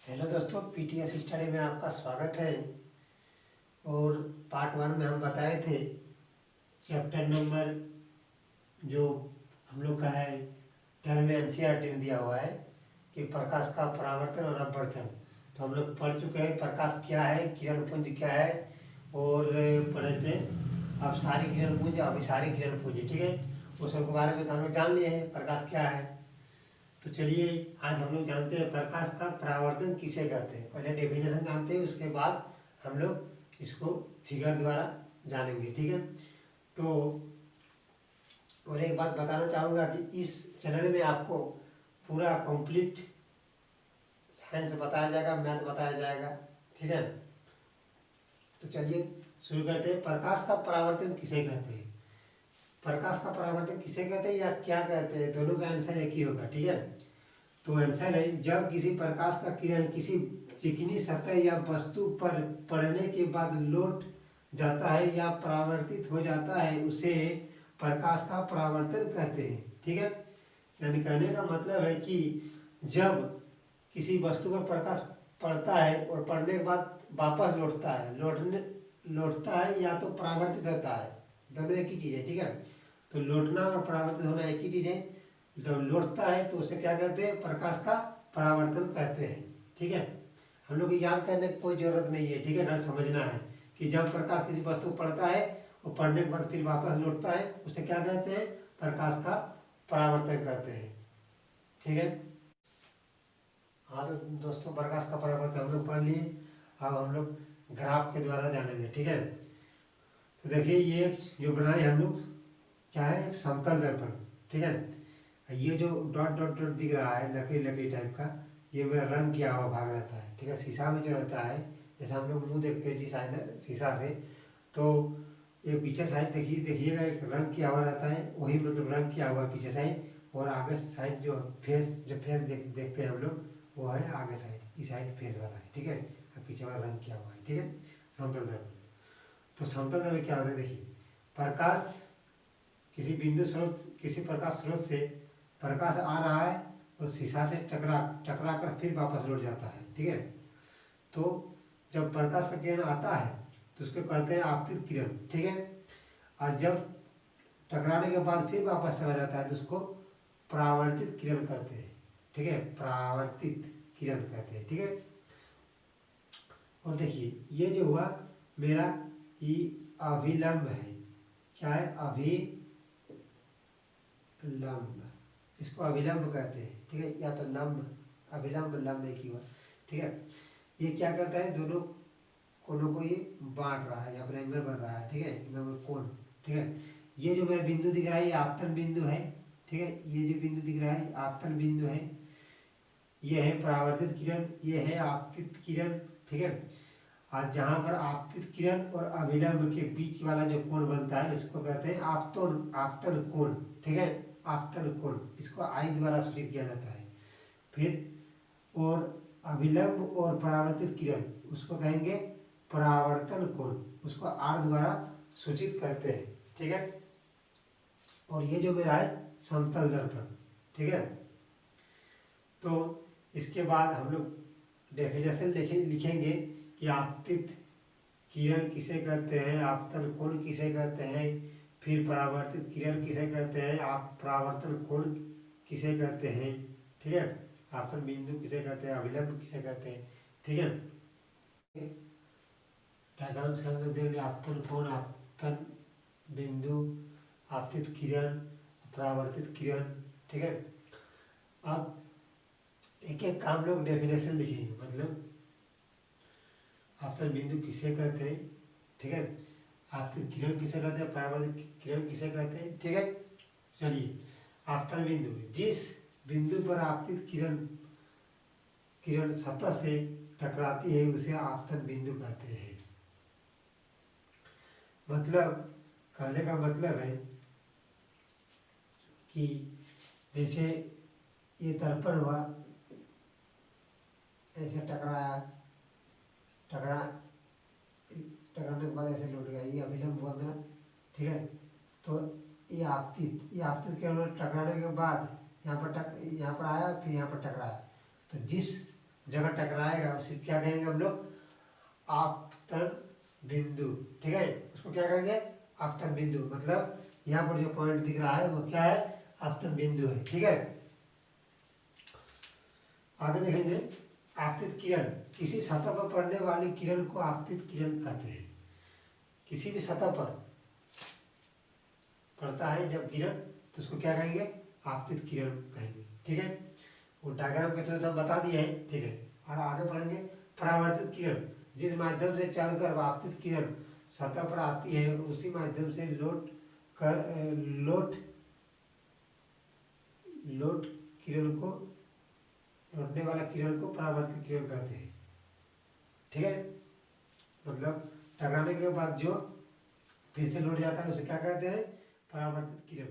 Hello दोस्तों, PTS study में आपका स्वागत है। और पार्ट 1 में हम बताए थे चैप्टर नंबर जो हम लोग का है 10 में एनसीईआरटी में दिया हुआ है कि प्रकाश का परावर्तन और अपवर्तन। तो हम लोग पढ़ चुके हैं प्रकाश क्या है, किरण पुंज क्या है, और पढ़े थे अपसारी किरण पुंज, अभिसारी किरण पुंज। ठीक है, उस सब के बारे में तो हम लोग जान लिए हैं प्रकाश क्या है। तो चलिए आज हम लोग जानते हैं प्रकाश का परावर्तन किसे कहते हैं। पहले डेफिनेशन जानते हैं, उसके बाद हम लोग इसको फिगर द्वारा जानेंगे। ठीक है, तो और एक बात बताना चाहूँगा कि इस चैनल में आपको पूरा कंप्लीट साइंस बताया जाएगा, मैथ बताया जाएगा। ठीक है, तो चलिए शुरू करते हैं। प्रकाश का परावर्तन किसे कहते हैं? प्रकाश का परावर्तन किसे कहते हैं या क्या कहते हैं, दोनों का आंसर एक ही होगा। ठीक है, तो आंसर है जब किसी प्रकाश का किरण किसी चिकनी सतह या वस्तु पर पड़ने के बाद लौट जाता है या परावर्तित हो जाता है, उसे प्रकाश का परावर्तन कहते हैं। ठीक है, यानी कहने का मतलब है कि जब किसी वस्तु पर प्रकाश पड़ता है और पड़ने के बाद वापस लौटता है या तो परावर्तित होता है, दोनों एक ही चीज़ है। ठीक है, तो लौटना और परावर्तित होना एक ही चीज़ है। जब लौटता है तो उसे क्या कहते हैं? प्रकाश का परावर्तन कहते हैं। ठीक है, हम लोग को याद करने की कोई ज़रूरत नहीं है। ठीक है ना, समझना है कि जब प्रकाश किसी वस्तु पर पड़ता है और पड़ने के बाद फिर वापस लौटता है, उसे क्या कहते हैं? प्रकाश का परावर्तन कहते हैं। ठीक है, हाँ तो दोस्तों, प्रकाश का परावर्तन हम लोग पढ़ लिए। अब हम लोग ग्राफ के द्वारा जानेंगे। ठीक है, तो देखिए ये जो बनाए हम लोग क्या है, एक समतल दर्पण। ठीक है, ये जो डॉट डॉट डॉट दिख रहा है लकड़ी लकड़ी टाइप का, ये मेरा रंग किया हुआ भाग रहता है। ठीक है, शीशा में जो रहता है, जैसे हम लोग मुंह देखते हैं शीशा से, तो ये पीछे साइड देखिएगा एक रंग किया हुआ रहता है, वही मतलब रंग किया हुआ पीछे साइड, और आगे साइड जो फेस देखते हैं हम लोग, वो है आगे साइड, इस साइड फेस वाला है। ठीक है, और पीछे वाला रंग किया हुआ है। ठीक है, समतल दर्पण। तो समतल दर्पण में क्या होता है, देखिए प्रकाश किसी बिंदु स्रोत, किसी प्रकाश स्रोत से प्रकाश आ रहा है और शीशा से टकरा कर फिर वापस लौट जाता है। ठीक है, तो जब प्रकाश का किरण आता है तो उसको कहते हैं आपतित किरण। ठीक है, और जब टकराने के बाद फिर वापस चला जाता है तो उसको परावर्तित किरण कहते हैं। ठीक है, परावर्तित किरण कहते हैं। ठीक है, और देखिए ये जो हुआ मेरा ये अभिलंब है। क्या है? अभिलंब, इसको अभिलंब कहते हैं। ठीक है, या तो लंब, अभिलंब लंब एक ही हुआ। ठीक है, ये क्या करता है, दोनों कोनों को ये बांट रहा है, यहाँ पर एंगल बन रहा है। ठीक है, एंगल कोण। ठीक है, ये जो मेरा बिंदु दिख रहा है ये आपतन बिंदु है। ठीक है, ये जो बिंदु दिख रहा है आपतन बिंदु है, ये है परावर्तित किरण, ये है आपतित किरण। ठीक है, और जहाँ पर आपतित किरण और अभिलंब के बीच वाला जो कोण बनता है इसको कहते हैं आपतन कोण। ठीक है, आपतन कोण, इसको आई द्वारा सूचित किया जाता है। फिर और अभिलंब और परावर्तित किरण उसको कहेंगे परावर्तन कोण, उसको आर द्वारा सूचित करते हैं। ठीक है, और ये जो मेरा है समतल दर्पण। ठीक है, तो इसके बाद हम लोग डेफिनेशन लिखेंगे कि आपतित किरण किसे कहते हैं, आपतन कोण किसे कहते हैं, फिर परावर्तित किरण किसे कहते हैं, आप परावर्तन कोण किसे कहते हैं। ठीक है, आपतन बिंदु किसे कहते हैं, अभिलंब किसे कहते हैं। ठीक है, डायग्राम से हम लोग देंगे आपतन कोण, आपतन बिंदु, आपतित किरण, परावर्तित किरण। ठीक है, अब एक एक काम लोग डेफिनेशन लिखेंगे, मतलब आपतन बिंदु किसे कहते हैं। ठीक है, आपतित किरण किसे कहते हैं, परावर्तित किरण किसे कहते हैं। ठीक है, चलिए आपतन बिंदु, जिस बिंदु पर आपतित किरण सतह से टकराती है उसे आपतन बिंदु कहते हैं। मतलब कहने का मतलब है कि जैसे ये दर्पण हुआ, ऐसे टकराने के बाद ऐसे लौट गया, ये अभिलंब हुआ मेरा। ठीक है, तो ये आपतित किरण टकराने के बाद यहाँ पर आया, फिर यहाँ पर टकराया। तो जिस जगह टकराएगा उसे क्या कहेंगे हम लोग? आपतन बिंदु। ठीक है, उसको क्या कहेंगे? आपतन बिंदु। मतलब यहाँ पर जो पॉइंट दिख रहा है वो क्या है? आपतन बिंदु है। ठीक है, आगे देखेंगे। आपतित किरण, किसी सतह पर पड़ने वाली किरण को आपतित किरण कहते हैं। किसी भी सतह पर पड़ता है जब किरण, तो उसको क्या कहेंगे? आपतित किरण कहेंगे। ठीक है, वो डायग्राम के थ्रू तो हम बता दिए हैं। ठीक है, और आगे पढ़ेंगे। परावर्तित किरण, जिस माध्यम से चलकर आपतित किरण सतह पर आती है उसी माध्यम से लोट किरण को, लौटने वाला किरण को परावर्तित किरण कहते हैं। ठीक है, मतलब टकराने के बाद जो फिर से लौट जाता है उसे क्या कहते हैं? परावर्तित किरण।